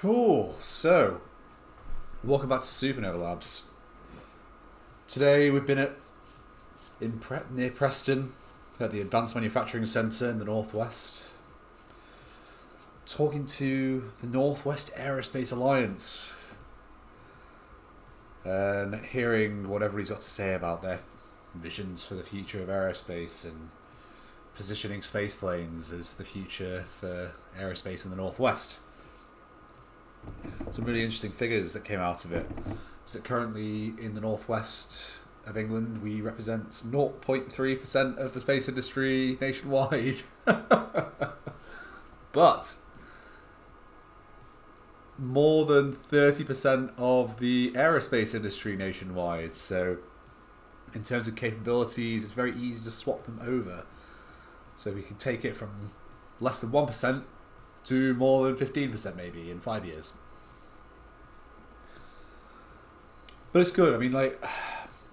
Cool. So, welcome back to Supernova Labs. Today we've been near Preston at the Advanced Manufacturing Centre in the Northwest, talking to the Northwest Aerospace Alliance and hearing what everybody's got to say about their visions for the future of aerospace and positioning space planes as the future for aerospace in the Northwest. Some really interesting figures that came out of it is that currently in the northwest of England we represent 0.3% of the space industry nationwide. But more than 30% of the aerospace industry nationwide. So in terms of capabilities, it's very easy to swap them over. So we can take it from less than 1% to more than 15% maybe in 5 years. But it's good. I mean, like,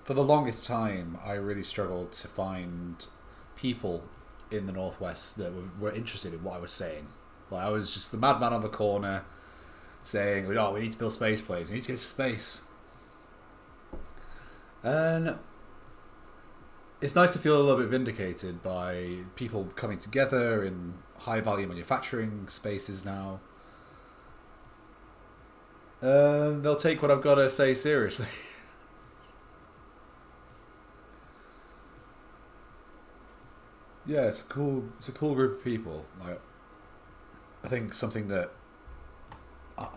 for the longest time, I really struggled to find people in the Northwest that were interested in what I was saying. Like, I was just the madman on the corner saying, oh, we need to build space planes, we need to get to space. And it's nice to feel a little bit vindicated by people coming together in high-value manufacturing spaces now. They'll take what I've got to say seriously. Yeah, it's a cool group of people. Like, I think something that,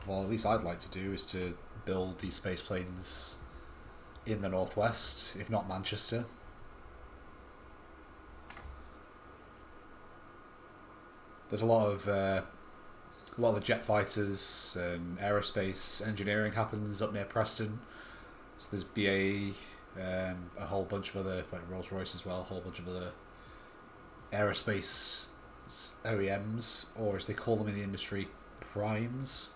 well, at least I'd like to do is to build these space planes in the Northwest, if not Manchester. There's a lot of the jet fighters and aerospace engineering happens up near Preston. So there's BAE, a whole bunch of other, like Rolls-Royce as well, a whole bunch of other aerospace OEMs, or as they call them in the industry, primes.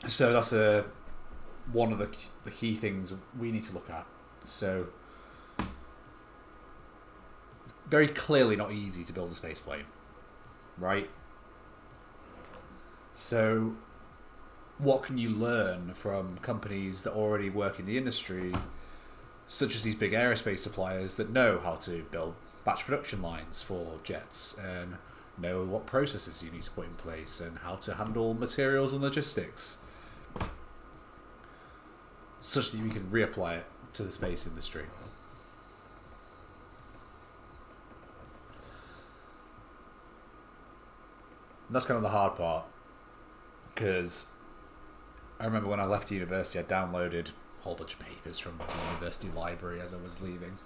So that's one of the key things we need to look at. So it's very clearly not easy to build a space plane, right? So what can you learn from companies that already work in the industry, such as these big aerospace suppliers that know how to build batch production lines for jets and know what processes you need to put in place and how to handle materials and logistics, such that you can reapply it to the space industry. And that's kind of the hard part, because I remember when I left university, I downloaded a whole bunch of papers from the university library as I was leaving.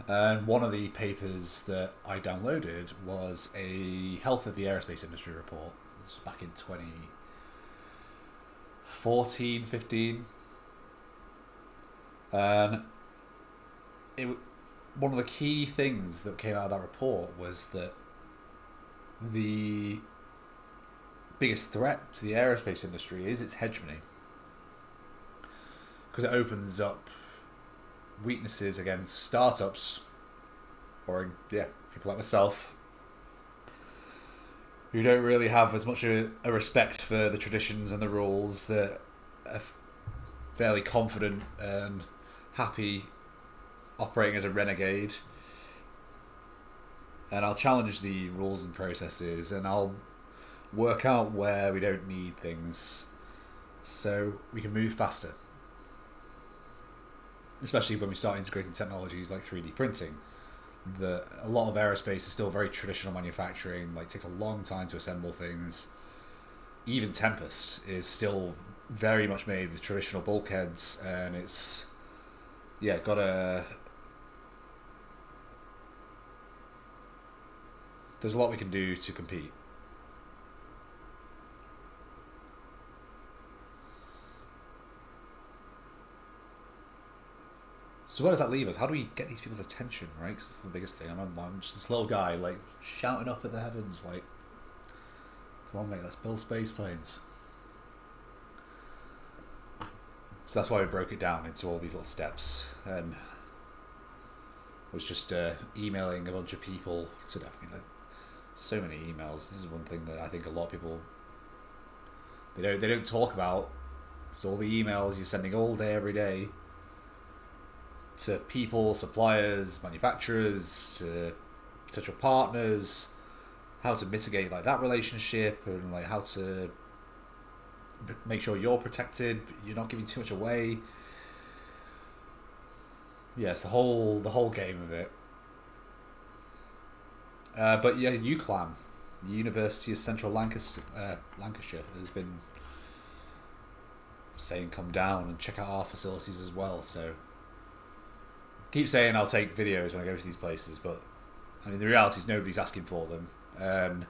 And one of the papers that I downloaded was a Health of the Aerospace Industry report. This was back in 2014, 15. And one of the key things that came out of that report was that the biggest threat to the aerospace industry is its hegemony, because it opens up weaknesses against startups or people like myself who don't really have as much a respect for the traditions and the rules, that are fairly confident and happy operating as a renegade. And I'll challenge the rules and processes, and I'll work out where we don't need things so we can move faster. Especially when we start integrating technologies like 3D printing. A lot of aerospace is still very traditional manufacturing, like takes a long time to assemble things. Even Tempest is still very much made with traditional bulkheads, and it's there's a lot we can do to compete. So where does that leave us? How do we get these people's attention, right? Because it's the biggest thing. I'm just this little guy, like, shouting up at the heavens, like, come on, mate, let's build space planes. So that's why we broke it down into all these little steps. And I was just emailing a bunch of people today. So many emails. This is one thing that I think a lot of people they don't talk about. So all the emails you're sending all day, every day, to people, suppliers, manufacturers, to potential partners, how to mitigate like that relationship, and like how to make sure you're protected, you're not giving too much away. Yes, the whole game of it. But yeah, UCLan, the University of Central Lancashire, has been saying come down and check out our facilities as well. So keep saying I'll take videos when I go to these places, but I mean the reality is nobody's asking for them, and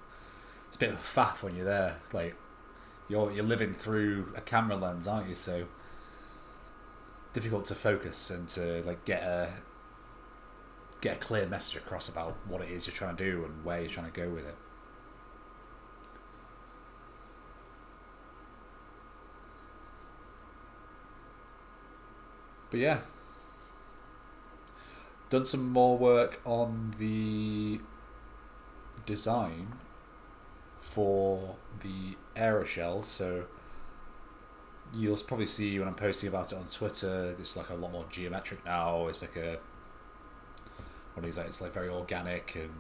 it's a bit of a faff when you're there. Like you're living through a camera lens, aren't you? So difficult to focus and to like get a clear message across about what it is you're trying to do and where you're trying to go with it. But yeah, done some more work on the design for the aeroshell. So you'll probably see when I'm posting about it on Twitter, it's like a lot more geometric now. It's like what is that? It's like very organic and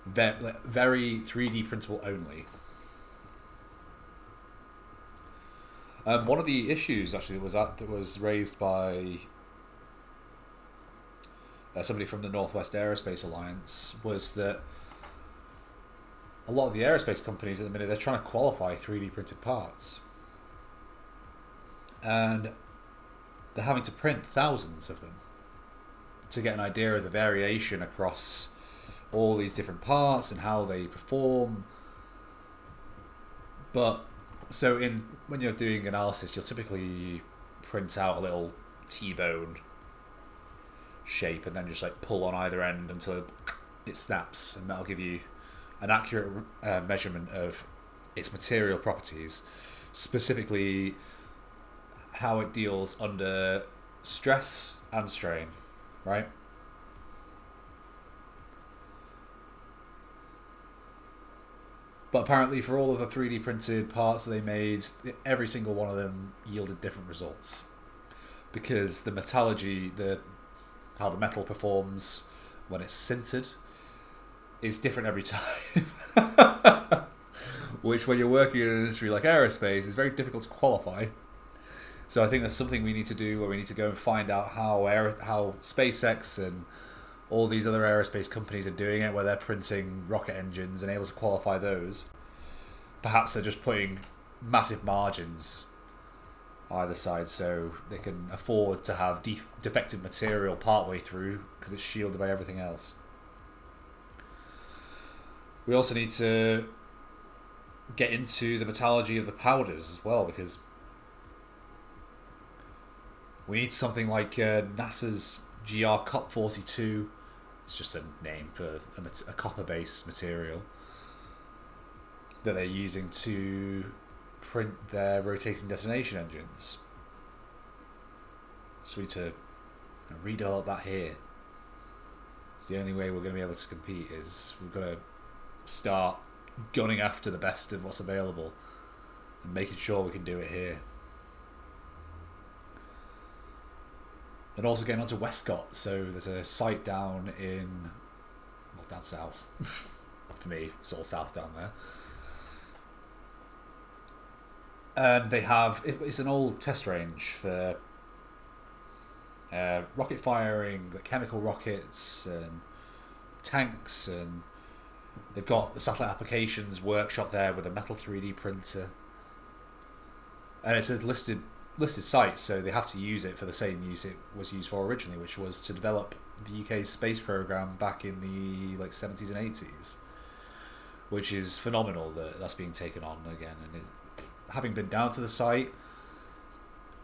very 3D printable only. One of the issues actually that was raised by somebody from the Northwest Aerospace Alliance was that a lot of the aerospace companies at the minute, they're trying to qualify 3D printed parts, and they're having to print thousands of them to get an idea of the variation across all these different parts and how they perform. But so when you're doing analysis, you'll typically print out a little T-bone shape and then just like pull on either end until it snaps, and that'll give you an accurate measurement of its material properties, specifically how it deals under stress and strain, right? But apparently for all of the 3D printed parts that they made, every single one of them yielded different results, because the metallurgy, how the metal performs when it's sintered, is different every time. Which, when you're working in an industry like aerospace, is very difficult to qualify. So I think that's something we need to do, where we need to go and find out how SpaceX and all these other aerospace companies are doing it, where they're printing rocket engines and able to qualify those. Perhaps they're just putting massive margins either side so they can afford to have defective material partway through because it's shielded by everything else. We also need to get into the metallurgy of the powders as well, because we need something like NASA's GR COP 42. It's just a name for a copper-based material that they're using to print their rotating detonation engines. So we need to redevelop that here. It's the only way we're going to be able to compete. Is we've got to start gunning after the best of what's available and making sure we can do it here. And also getting onto Westcott. So there's a site down down south. For me, it's all south down there. And they have, it's an old test range for rocket firing, the chemical rockets and tanks, and they've got the satellite applications workshop there with a metal 3D printer. And it's a listed site, so they have to use it for the same use it was used for originally, which was to develop the UK's space program back in the 70s and 80s, which is phenomenal that that's being taken on again. And having been down to the site,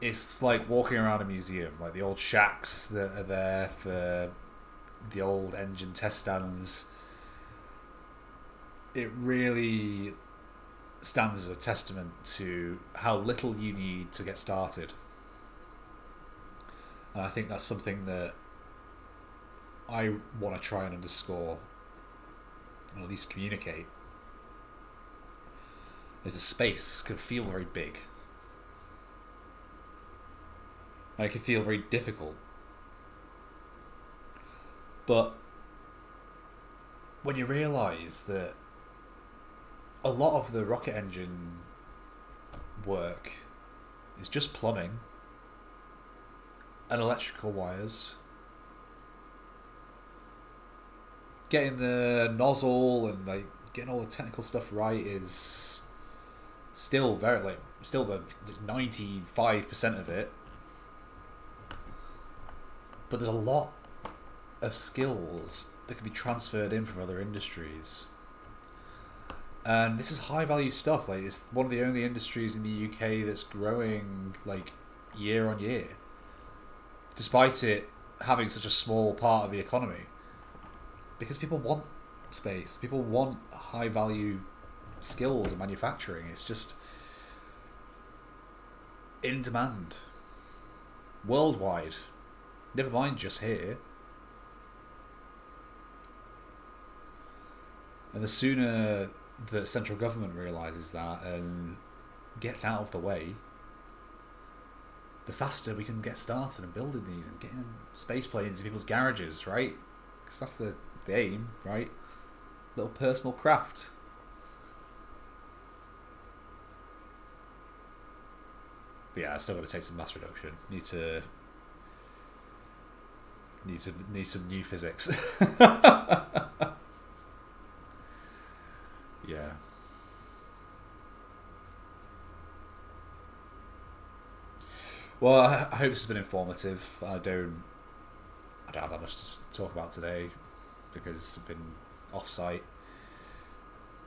it's like walking around a museum, like the old shacks that are there for the old engine test stands. It really stands as a testament to how little you need to get started. And I think that's something that I want to try and underscore and at least communicate, is the space can feel very big. And it can feel very difficult. But when you realise that a lot of the rocket engine work is just plumbing and electrical wires, getting the nozzle and like getting all the technical stuff right is still very still the 95% of it. But there's a lot of skills that can be transferred in from other industries. And this is high value stuff. Like, it's one of the only industries in the UK that's growing like year on year, despite it having such a small part of the economy. Because people want space, people want high value skills in manufacturing. It's just in demand worldwide, never mind just here. And the sooner the central government realises that and gets out of the way, the faster we can get started and building these and getting space planes in people's garages, right? Because that's the aim, right? Little personal craft. But yeah, I still got to take some mass reduction. Need some new physics. Yeah. Well, I hope this has been informative. I don't have that much to talk about today because I've been off-site.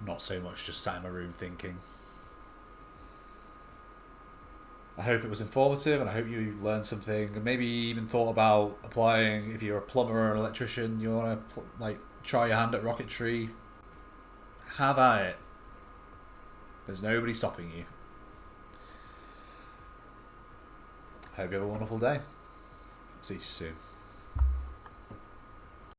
Not so much just sat in my room thinking. I hope it was informative, and I hope you learned something, and maybe even thought about applying. If you're a plumber or an electrician, you want to try your hand at rocketry. Have at it. There's nobody stopping you. I hope you have a wonderful day. See you soon.